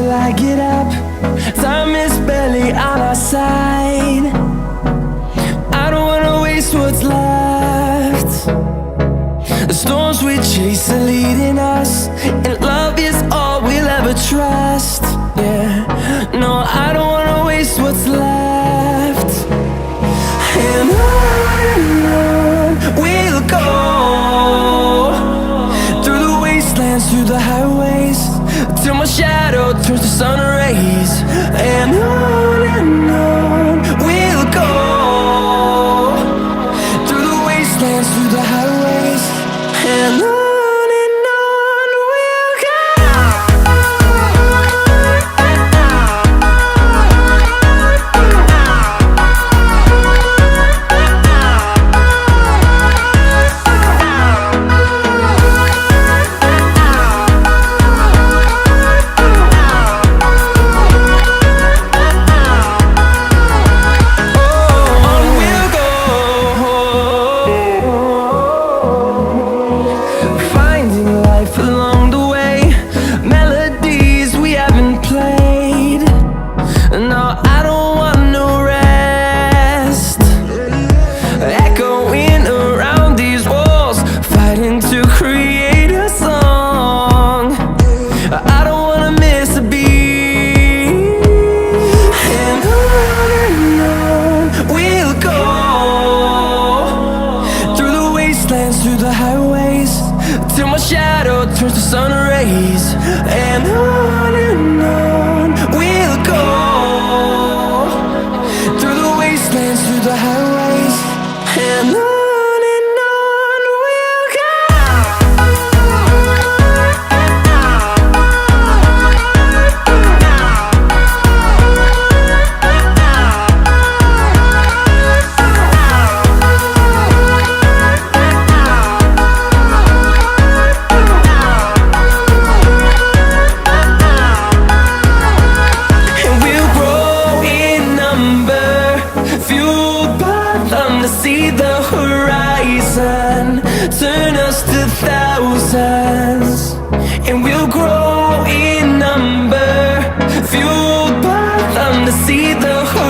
till I get up. Time is barely on our side. I don't wanna waste what's left. The storms we chase are leading us, and love is all we'll ever trust. Yeah, no, I don't wanna waste what's left. And on we'll go, through the wastelands, through the highways, till my shadow turns to sun rays. And on we'll go, through the wastelands, through the highways, and on we'll go. Through the highways, till my shadow turns to sun rays. And on we'll go, through the wastelands, through the highways, and on we'll go. To see the horizon turn us to thousands, and we'll grow in number, fueled by them to see the horizon.